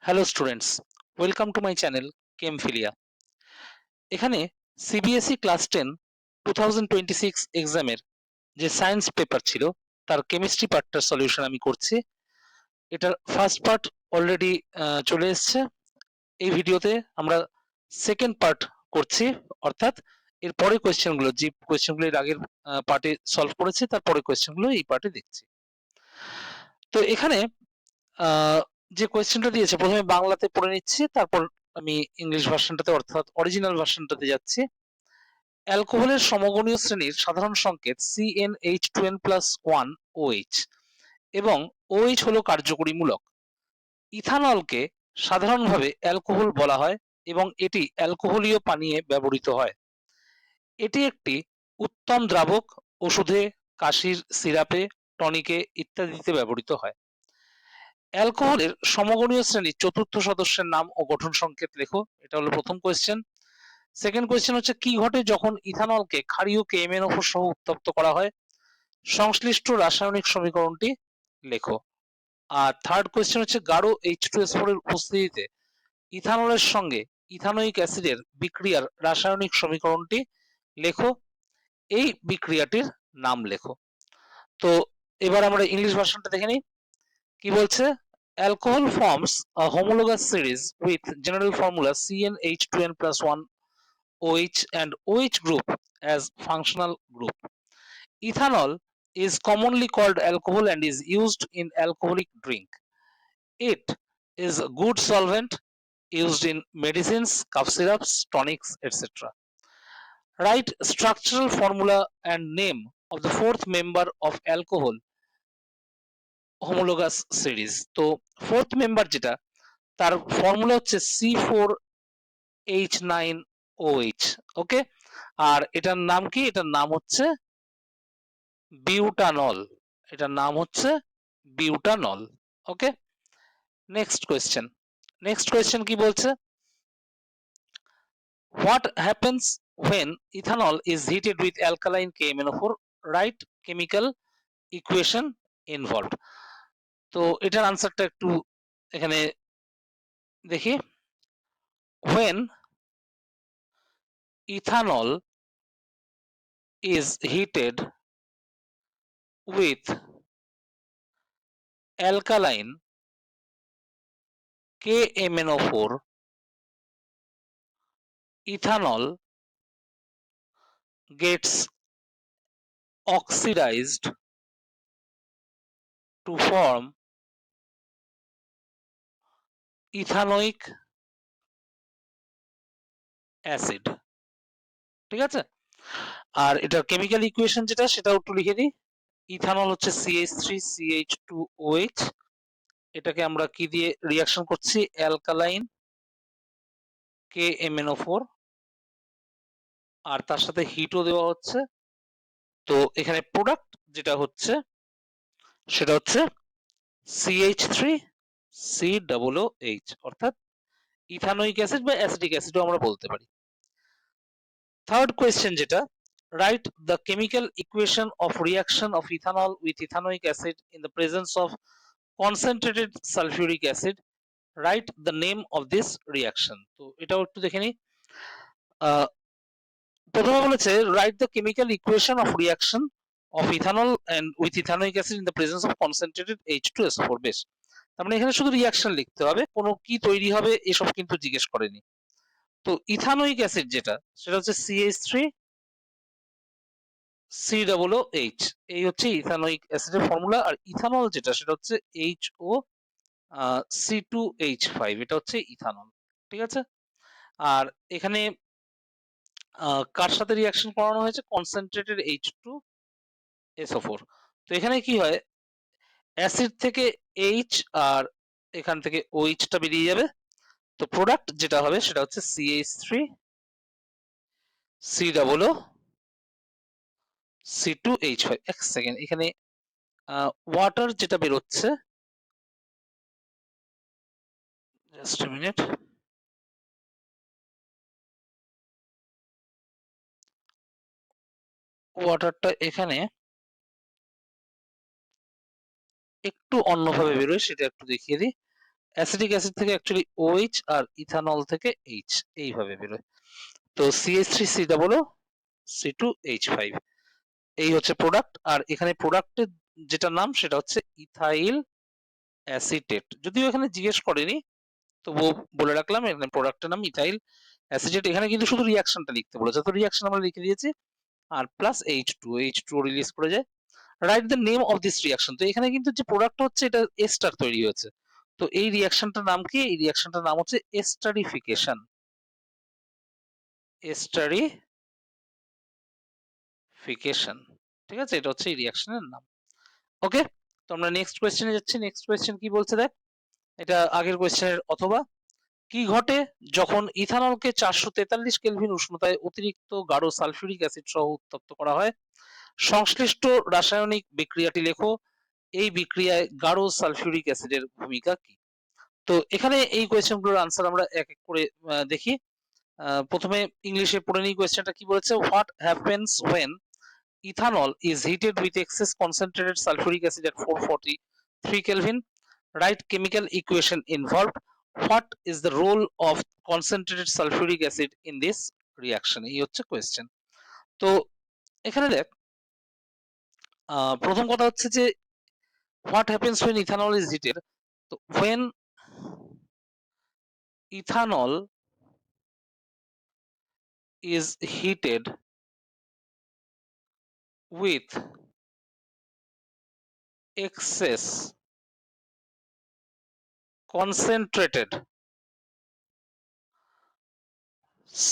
Hello students, welcome to my channel Chemphilia. এখানে CBSE class 10 2026 এক্সামের যে সায়েন্স পেপার ছিল তার কেমিস্ট্রি পার্টটার সলিউশন আমি করছি। এটার ফার্স্ট পার্ট অলরেডি চলে এসছে। এই ভিডিওতে আমরা সেকেন্ড পার্ট করছি, অর্থাৎ এর পরে কোয়েশ্চেনগুলো, যে কোয়েশ্চেনগুলো এর আগের পার্টে সলভ করেছি তার পরে কোয়েশ্চেনগুলো এই পার্টে দেখছি। তো এখানে যে কোয়েশ্চেনটা দিয়েছে প্রথমে বাংলাতে পড়ে নিচ্ছি, তারপর আমি ইংলিশ ভার্সনটাতে অর্থাৎ অরিজিনাল ভার্সনটাতে যাচ্ছি। অ্যালকোহলের সমগণীয় শ্রেণীর সাধারণ সংকেত CnH2n+1OH এবং OH হলো কার্যকরী মূলক। ইথানলকে সাধারণভাবে অ্যালকোহল বলা হয় এবং এটি অ্যালকোহলীয় পানীয়ে ব্যবহৃত হয়। এটি একটি উত্তম দ্রাবক, ওষুধে, কাশির সিরাপে, টনিকে ইত্যাদিতে ব্যবহৃত হয়। অ্যালকোহলের সমগণীয় শ্রেণীর চতুর্থ সদস্যের নাম ও গঠন সংকেত লেখো। এটা হলো প্রথম কোয়েশ্চেন। সেকেন্ড কোয়েশ্চেন হচ্ছে কি ঘটে যখন ইথানলকে ক্ষারীয় KMnO4 সহ উত্তপ্ত করা হয়? সংশ্লিষ্ট রাসায়নিক সমীকরণটি লেখো। আর থার্ড কোয়েশ্চেন হচ্ছে গাঢ় H2SO4 এর উপস্থিতিতে ইথানলের সঙ্গে ইথানোয়িক অ্যাসিডের বিক্রিয়ার রাসায়নিক সমীকরণটি লেখো। এই বিক্রিয়াটির নাম লেখো। তো এবার আমরা ইংলিশ ভার্সনটা দেখে নিই। কি বলছে? Alcohol forms a homologous series with general formula CnH2n+1 OH and OH group as functional group. Ethanol is commonly called alcohol and is used in alcoholic drink. It is a good solvent used in medicines, cough syrups, tonics, etc. Write structural formula and name of the fourth member of alcohol homologous series. তো fourth member যেটা তার formula হচ্ছে C4H9OH। ওকে, আর এটার নাম কি? এটার নাম হচ্ছে বিউটানল। এটার নাম হচ্ছে বিউটানল। ওকে, নেক্সট কোয়েশ্চেন কি বলছে? What happens when ethanol is heated with alkaline KMnO4? Right chemical equation involved. তো এটার আনসারটা একটু এখানে দেখি। when ethanol is heated with alkaline KMnO4, ethanol gets oxidized to form ethanoic acid। ঠিক আছে, আর এটার কেমিক্যাল ইকুয়েশন যেটা সেটাও একটু লিখে দিই। ইথানল হচ্ছে CH3CH2OH, এটাকে আমরা কি দিয়ে রিয়াকশন করছি? অ্যালকালাইন KMnO4, আর তার সাথে হিটও দেওয়া হচ্ছে। তো এখানে প্রোডাক্ট যেটা হচ্ছে সেটা হচ্ছে CH3COOH, অর্থাৎ ইথানোইক অ্যাসিড বা অ্যাসিটিক অ্যাসিডও আমরা বলতে পারি। থার্ড কোয়েশ্চেন যেটা, write the chemical equation of reaction of ethanol with ethanoic acid in the presence of concentrated sulphuric acid, write the name of this reaction. তো এটাও একটু দেখে নিই। প্রথমে বলেছে write the chemical equation of reaction of ethanol and with ethanoic acid in the presence of concentrated H2SO4। বেশ, তার মানে এখানে শুধু রিয়াকশন লিখতে হবে, কোনো কি তৈরি হবে এসব কিন্তু জিজ্ঞেস করেনি। তো ইথানোইক অ্যাসিড যেটা সেটা হচ্ছে CH3COOH, এই হচ্ছে ইথানোইক অ্যাসিডের ফর্মুলা। আর ইথানল যেটা সেটা হচ্ছে HOC2H5, এটা হচ্ছে ইথানল। ঠিক আছে, আর এখানে কার সাথে রিয়াকশন করানো হয়েছে? Concentrated H2SO4। তো এখানে কি হয়, অ্যাসিড থেকে H আর এখান থেকে OH টা বেরিয়ে যাবে। তো প্রোডাক্ট যেটা হবে সেটা হচ্ছে CH3COOC2H5। এক সেকেন্ড, এখানে ওয়াটার যেটা বেরোচ্ছে, জাস্ট এ মিনিট। ওয়াটারটা এখানে একটু অন্যভাবে বেরোয়, সেটা একটু দেখিয়ে দিই। অ্যাসিটিক অ্যাসিড থেকে অ্যাকচুয়ালি OH আর ইথানল থেকে H এইভাবে বেরোয়। তো CH3 COO C2H5 এই হচ্ছে প্রোডাক্ট। আর এখানে প্রোডাক্টের যেটা নাম সেটা হচ্ছে ইথাইল অ্যাসিটেট। যদিও এখানে জিজ্ঞেস করেনি, তবুও বলে রাখলাম এখানে প্রোডাক্টের নাম ইথাইল অ্যাসিটেট। এখানে কিন্তু শুধু রিয়াকশনটা লিখতে বলেছে, তো রিয়াকশন আমরা লিখে দিয়েছি আর প্লাস H2O রিলিজ করে যায়। Right the name of this reaction. তো এখানে কিন্তু যে প্রোডাক্ট হচ্ছে এটা এস্টার তৈরি হয়েছে। তো এই রিয়াকশনটার নাম কি? এই রিয়াকশনটার নাম হচ্ছে এস্টারিফিকেশন। এস্টারিফিকেশন, ঠিক আছে? এটা হচ্ছে এই রিয়াকশনের নাম। ওকে, তো আমরা নেক্সট কোয়েশ্চেনে যাচ্ছি। নেক্সট কোয়েশ্চেন কি বলছে দেখ, এটা আগের কোয়েশ্চেনের অথবা। কি ঘটে যখন ইথানলকে 443 কেলভিন উষ্ণতায় অতিরিক্ত গাঢ় সালফিউরিক অ্যাসিড সহ উত্তপ্ত করা হয়? সংশ্লিষ্ট রাসায়নিক বিক্রিয়াটি লেখো। এই বিক্রিয়ায় গাঢ় সালফিউরিক অ্যাসিডের ভূমিকা কি? তো এখানে এই কোয়েশ্চেনগুলোর আনসার আমরা এক এক করে দেখি। প্রথমে ইংলিশে পড়ে নিই কোয়েশ্চেনটা কি বলেছে। What happens when ethanol is heated with excess concentrated sulfuric acid at 443 Kelvin? Write chemical equation involved. What is the role of concentrated sulfuric acid in this reaction? এই হচ্ছে কোয়েশ্চেন। তো এখানে দেখ, প্রথম কথা হচ্ছে যে what happens when ethanol is heated? তো when ethanol is heated with excess concentrated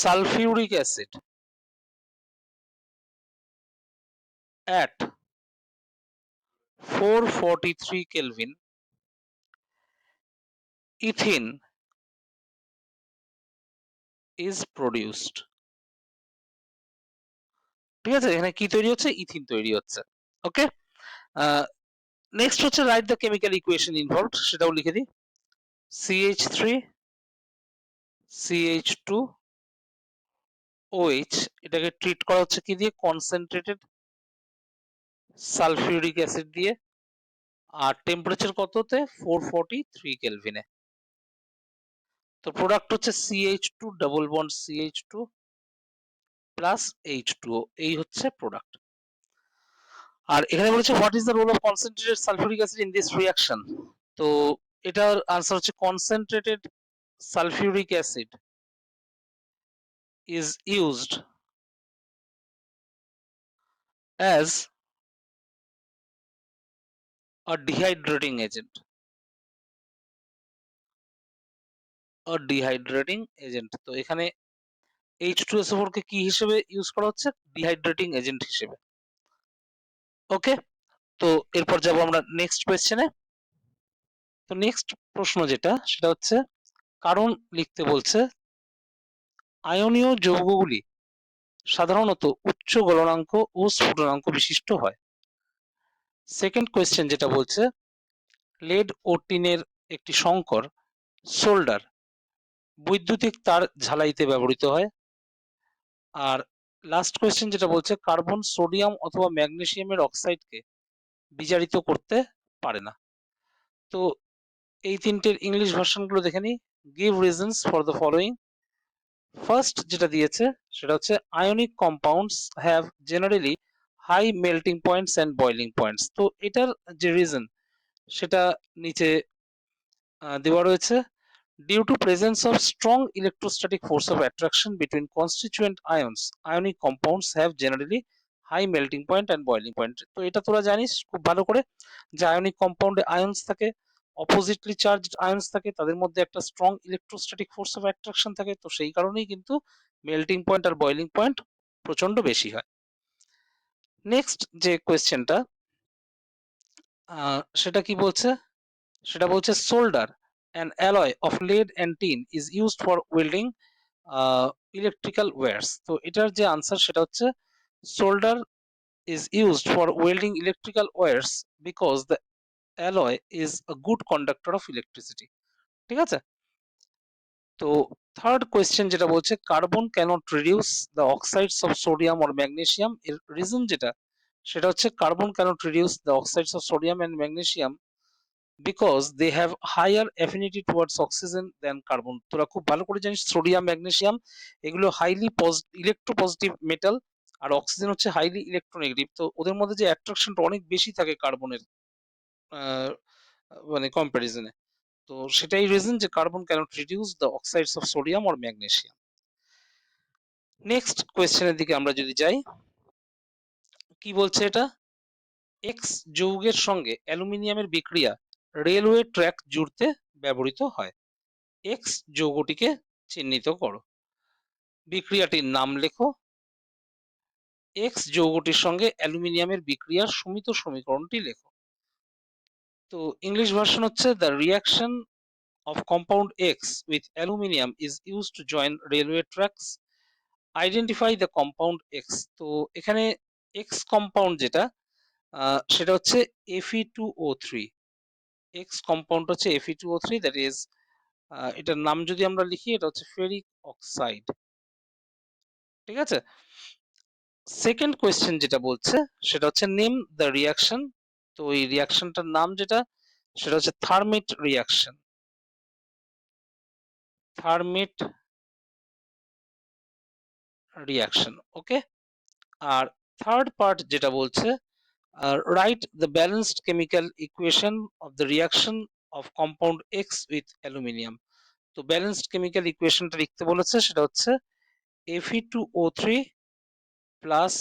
sulfuric acid at 443 Kelvin, ethene is produced. ঠিক আছে, এখানে কি তৈরি হচ্ছে? ইথিন তৈরি হচ্ছে। ওকে, নেক্সট হচ্ছে right the chemical equation involved, সেটাও লিখে দিই। CH3 CH2OH এটাকে ট্রিট করা হচ্ছে কি দিয়ে? কনসেন্ট্রেটেড সালফিউরিক অ্যাসিড দিয়ে। আর টেম্পারেচার কততে? 443 কেলভিনে। তো প্রোডাক্ট হচ্ছে CH2 double bond CH2 plus H2O, এই হচ্ছে প্রোডাক্ট। আর এখানে বলেছে what is the role of concentrated sulphuric acid in this reaction. তো এটার আনসার হচ্ছে concentrated sulphuric acid is used as a dehydrating agent. তো এখানে H2SO4 কে কি হিসেবে ইউজ করা হচ্ছে? ডিহাইড্রেটিং এজেন্ট হিসেবে। ওকে, তো এরপর যাব আমরা নেক্সট কোয়েশ্চেনে। তো নেক্সট প্রশ্ন যেটা সেটা হচ্ছে কারণ লিখতে বলছে। আয়নীয় যৌগগুলি সাধারণত উচ্চ গলনাঙ্ক ও স্ফুটনাঙ্ক বিশিষ্ট হয়। সেকেন্ড কোয়েশ্চেন যেটা বলছে লেড ও টিনের একটি সংকর সোল্ডার বৈদ্যুতিক তার ঝালাইতে ব্যবহৃত হয়। আর লাস্ট কোয়েশ্চেন যেটা বলছে কার্বন সোডিয়াম অথবা ম্যাগনেসিয়ামের অক্সাইডকে বিজারিত করতে পারে না। তো এই তিনটের ইংলিশ ভার্সনগুলো দেখে নিই। Give reasons for the following. First যেটা দিয়েছে সেটা হচ্ছে ionic compounds have generally high melting points and boiling points. তো এটার যে রিজন সেটা নিচে দেওয়া রয়েছে। Due to presence of strong electrostatic force of attraction between constituent ions, ionic compounds have generally high melting point and boiling point. তো এটা তোরা জানিস খুব ভালো করে যে আয়নিক কম্পাউন্ডে আয়ন্স থাকে, অপোজিটলি চার্জড আয়ন্স থাকে, তাদের মধ্যে একটা strong electrostatic force of attraction থাকে। তো সেই কারণেই কিন্তু মেল্টিং পয়েন্ট আর বয়লিং পয়েন্ট প্রচন্ড বেশি হয়। নেক্সট যে কোয়েশ্চেনটা সেটা কি বলছে? সেটা বলছে solder an alloy of lead and tin is used for welding electrical wires. তো এটার যে আনসার সেটা হচ্ছে solder is used for welding electrical wires because the alloy is a good conductor of electricity. ঠিক আছে, তো থার্ড কোয়েশ্চেন যেটা বলছে carbon cannot reduce the oxides of sodium or magnesium. এর রিজন যেটা সেটা হচ্ছে carbon cannot reduce the oxides of sodium and magnesium because they have higher affinity towards oxygen than carbon. তোরা খুব ভালো করে জানিস সোডিয়াম ম্যাগনেসিয়াম এগুলো হাইলি ইলেকট্রোপজিটিভ মেটাল, আর অক্সিজেন হচ্ছে হাইলি ইলেকট্রোনেগেটিভ। তো ওদের মধ্যে যে অ্যাট্রাকশনটা অনেক বেশি থাকে কার্বনের মানে কম্প্যারিজনে। তো সেটাই রিজন যে carbon cannot reduce the oxides of sodium or magnesium. Next কোয়েশ্চেনের দিকে আমরা যদি যাই, কি বলছে এটা? এক্স যৌগের সঙ্গে অ্যালুমিনিয়ামের বিক্রিয়া রেলওয়ে ট্র্যাক জুড়তে ব্যবহৃত হয়। এক্স যৌগটিকে চিহ্নিত করো, বিক্রিয়াটির নাম লেখো। এক্স যৌগটির সঙ্গে অ্যালুমিনিয়ামের বিক্রিয়ার সুমিত সমীকরণটি লেখো। তো ইংলিশ ভার্সন হচ্ছে the reaction of compound X with aluminium is used to join railway tracks. Identify the compound X. তো এখানে X কম্পাউন্ড যেটা সেটা হচ্ছে Fe2O3. X কম্পাউন্ড হচ্ছে Fe2O3, দ্যাট ইজ এটার নাম যদি আমরা লিখি এটা হচ্ছে ফেরিক অক্সাইড। ঠিক আছে। সেকেন্ড কোয়েশ্চেন যেটা বলছে সেটা হচ্ছে নেম দ্য রিয়াকশন। তো এই রিয়াকশনটার নাম যেটা সেটা হচ্ছে থার্মিট রিয়াকশন। থার্মিট রিয়াকশন, ওকে। আর থার্ড পার্ট যেটা বলছে write the balanced chemical equation of the reaction of compound X with aluminium. তো ব্যালেন্সড কেমিক্যাল ইকুয়েশনটা লিখতে বলেছে, সেটা হচ্ছে Fe2O3 প্লাস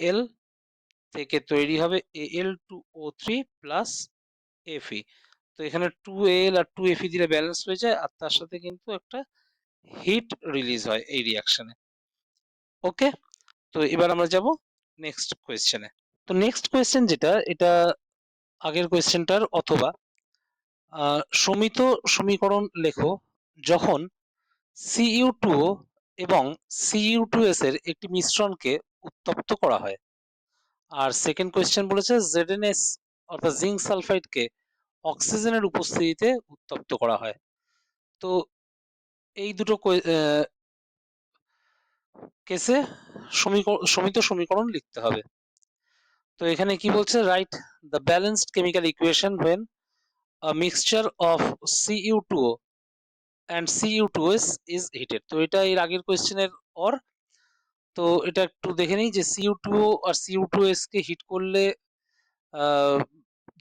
Al থেকে তৈরি হবে Al2O3 প্লাস Fe। তো এখানে 2Al আর 2Fe দিলে ব্যালেন্স হয়ে যায়, আর তার সাথে কিন্তু একটা হিট রিলিজ হয় এই রিয়াকশনে। ওকে, তো এবার আমরা যাব নেক্সট কোয়েশ্চেনে। তো নেক্সট কোয়েশ্চেন যেটা, এটা আগের কোয়েশ্চেনটার অথবা সমিত সমীকরণ লেখো যখন Cu2O এবং Cu2S এর একটি মিশ্রণকে উত্তপ্ত করা হয়। আর সেকেন্ড কোয়েশ্চেন বলেছে ZnS অর্থাৎ জিঙ্ক সালফাইডকে অক্সিজেনের উপস্থিতিতে উত্তপ্ত করা হয়। তো এই দুটো কেসে সমিত সমীকরণ লিখতে হবে। তো এখানে কি বলছে, write the balanced chemical equation when a mixture of Cu2O and Cu2S is heated. তো এটা এর আগের কোয়েশ্চেনের অর। তো এটা একটু দেখে নিই যে Cu2O আর Cu2S কে হিট করলে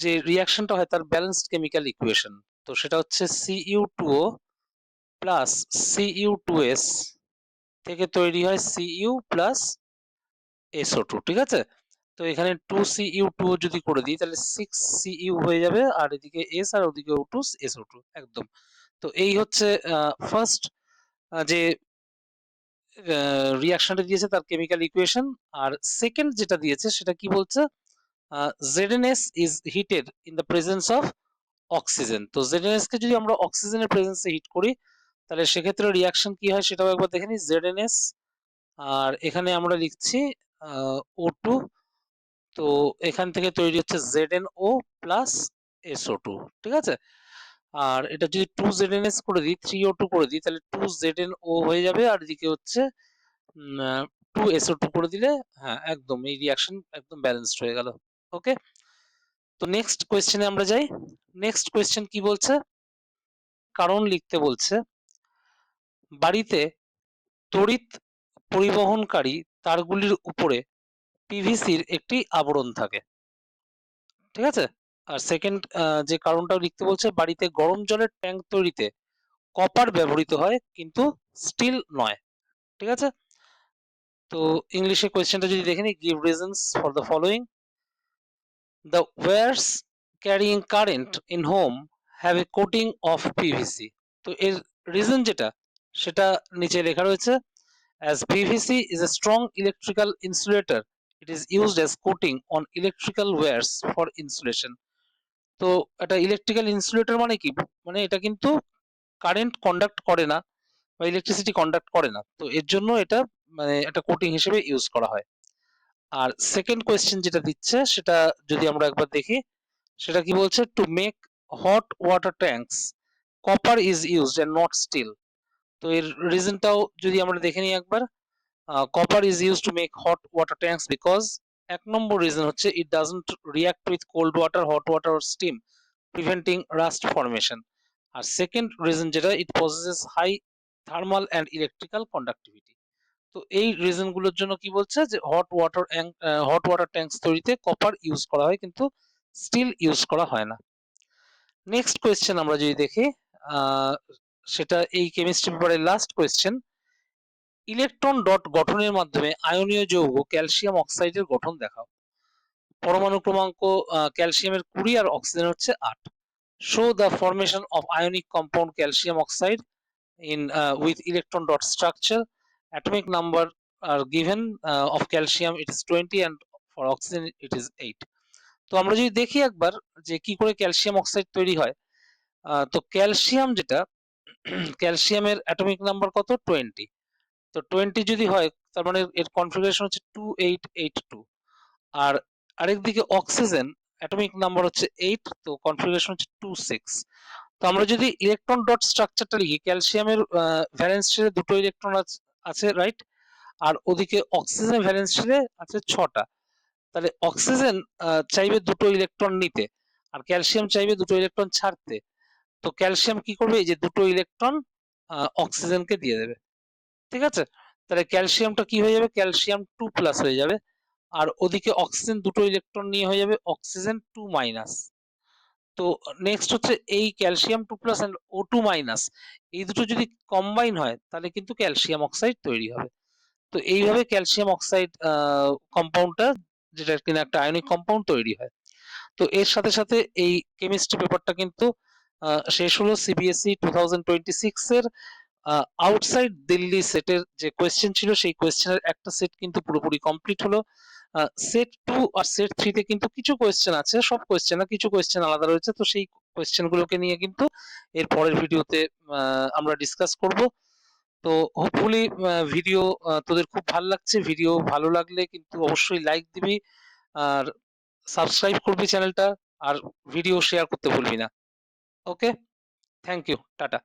যে রিয়াকশনটা হয় তার ব্যালেন্সড কেমিক্যাল ইকুয়েশন। তো সেটা হচ্ছে Cu2O প্লাস Cu2S থেকে তৈরি হয় Cu প্লাস SO2। ঠিক আছে। তো এখানে 2Cu2O যদি করে দিই তাহলে 6Cu হয়ে যাবে, আর এদিকে S আর ওদিকে O2 SO2 একদম। তো এই হচ্ছে ফার্স্ট যে রিয়াকশনটা দিয়েছে তার কেমিক্যাল ইকুয়েশন। আর সেকেন্ড যেটা দিয়েছে সেটা কি বলছে, ZnS is heated in the presence of oxygen. তো ZnS কে যদি আমরা অক্সিজেনের প্রেজেন্সে হিট করি তাহলে সেক্ষেত্রে রিয়াকশন কি হয় সেটাও একবার দেখে নিই। ZnS আর এখানে আমরা লিখছি O2, তো এখান থেকে তৈরি হচ্ছে ZnO প্লাস SO2। ঠিক আছে। আর এটা যদি 2ZnS করে দিই 3O2 করে দিই তাহলে 2ZnO হয়ে যাবে, আর এদিকে হচ্ছে 2SO2 করে দিলে হ্যাঁ একদম এই রিয়াকশন একদম ব্যালেন্সড হয়ে গেল। ওকে, তো নেক্সট কোয়েশ্চেনে আমরা যাই। নেক্সট কোয়েশ্চেন কি বলছে, কারণ লিখতে বলছে বাড়িতে তড়িৎ পরিবহনকারী তারগুলির উপরে পিভিসির একটি আবরণ থাকে। ঠিক আছে। আর সেকেন্ড যে কারণটাও লিখতে বলছে বাড়িতে গরম জলের ট্যাঙ্ক তৈরিতে কপার ব্যবহৃত হয় কিন্তু স্টিল নয়। ঠিক আছে। তো ইংলিশে কোয়েশ্চেনটা যদি দেখে নিই, give reasons for the following. The wires carrying current in home have a coating of PVC. তো এর রিজন যেটা সেটা নিচে লেখা রয়েছে, as PVC is a strong electrical insulator it is used as coating on electrical wires for insulation. তো এটা electrical insulator মানে কি, মানে এটা কিন্তু কারেন্ট কন্ডাক্ট করে না বা ইলেকট্রিসিটি কন্ডাক্ট করে না, তো এর জন্য এটা মানে একটা কোটিং হিসেবে ইউজ করা হয়। আর সেকেন্ড কোয়েশ্চেন যেটা দিচ্ছে সেটা যদি আমরা একবার দেখি, সেটা কি বলছে, to make hot water tanks copper is used and not steel. তো এর রিজনটাও যদি আমরা দেখে নিই একবার, copper is used to make hot water tanks because এক নম্বর রিজন হচ্ছে it doesn't react with cold water, hot water or steam. preventing rust formation. আর সেকেন্ড রিজন যেটা, it possesses high thermal and electrical conductivity. তো এই reason গুলোর জন্য কি বলছে যে হট ওয়াটার ট্যাঙ্কস তৈরিতে কপার ইউজ করা হয়, কিন্তু স্টিল ইউজ করা হয় না। নেক্সট কোয়েশ্চেন আমরা যদি দেখি, সেটা এই কেমিস্ট্রি পেপারের লাস্ট কোয়েশ্চেন। ইলেকট্রন ডট গঠনের মাধ্যমে আয়নীয় যৌগ ক্যালসিয়াম অক্সাইডের গঠন দেখাও। পরমাণু ক্রমাঙ্ক ক্যালসিয়ামের 20 আর অক্সিজেন হচ্ছে 8। Show the formation of ionic compound calcium oxide in with electron dot structure. Atomic number are given of calcium it is 20 and for oxygen it is 8. তো আমরা যদি দেখি একবার যে কি করে ক্যালসিয়াম অক্সাইড তৈরি হয়, তো ক্যালসিয়াম যেটা, ক্যালসিয়ামের অ্যাটমিক নাম্বার কত, 20। তো 20 যদি হয় তার মানে এর কনফিগারেশন হচ্ছে 2882। আর আরেকদিকে অক্সিজেন অ্যাটমিক নাম্বার হচ্ছে 8, তো কনফিগারেশন হচ্ছে 26। তো আমরা যদি ইলেকট্রন ডট স্ট্রাকচারটা লিখি, ক্যালসিয়ামের ভ্যালেন্স শেলে দুটো ইলেকট্রন আছে, রাইট, আর ওদিকে অক্সিজেন ভ্যালেন্স শেলে আছে 6টা। তাহলে অক্সিজেন চাইবে দুটো ইলেকট্রন নিতে, আর ক্যালসিয়াম চাইবে দুটো ইলেকট্রন ছাড়তে। তো ক্যালসিয়াম কি করবে, এই যে দুটো ইলেকট্রন অক্সিজেনকে দিয়ে দেবে, ঠিক আছে। তাহলে ক্যালসিয়ামটা কি হয়ে যাবে, ক্যালসিয়াম 2+ হয়ে যাবে, আর ওদিকে অক্সিজেন দুটো ইলেকট্রন নিয়ে হয়ে যাবে অক্সিজেন 2-। তো নেক্সট হচ্ছে এই ক্যালসিয়াম 2+ এন্ড O2-, এই দুটো যদি কম্বাইন হয় তাহলে কিন্তু ক্যালসিয়াম অক্সাইড তৈরি হবে। তো এইভাবে ক্যালসিয়াম অক্সাইড কম্পাউন্ডটা, যেটা কিনা একটা আয়নিক কম্পাউন্ড তৈরি হয়। তো এর সাথে সাথে এই কেমিস্ট্রি পেপারটা কিন্তু শেষ হলো। সিবিএসই 2026 এর আউটসাইড দিল্লি সেটের যে কোয়েশ্চেন ছিল, সেই কোয়েশ্চেনের একটা সেট কিন্তু পুরোপুরি কমপ্লিট হলো। সেট 2 আর সেট 3 তে কিন্তু কিছু কোয়েশ্চেন আছে, সব কোয়েশ্চেন না, কিছু কোয়েশ্চেন আলাদা রয়েছে। তো সেই কোয়েশ্চেন গুলোকে নিয়ে কিন্তু এর পরের ভিডিওতে আমরা ডিসকাস করব। তো হোপফুলি ভিডিও তোদের খুব ভালো লাগছে। ভিডিও ভালো লাগলে কিন্তু অবশ্যই লাইক দিবি, আর সাবস্ক্রাইব করবি চ্যানেলটা, আর ভিডিও শেয়ার করতে ভুলবি না। ওকে, থ্যাংক ইউ, টাটা।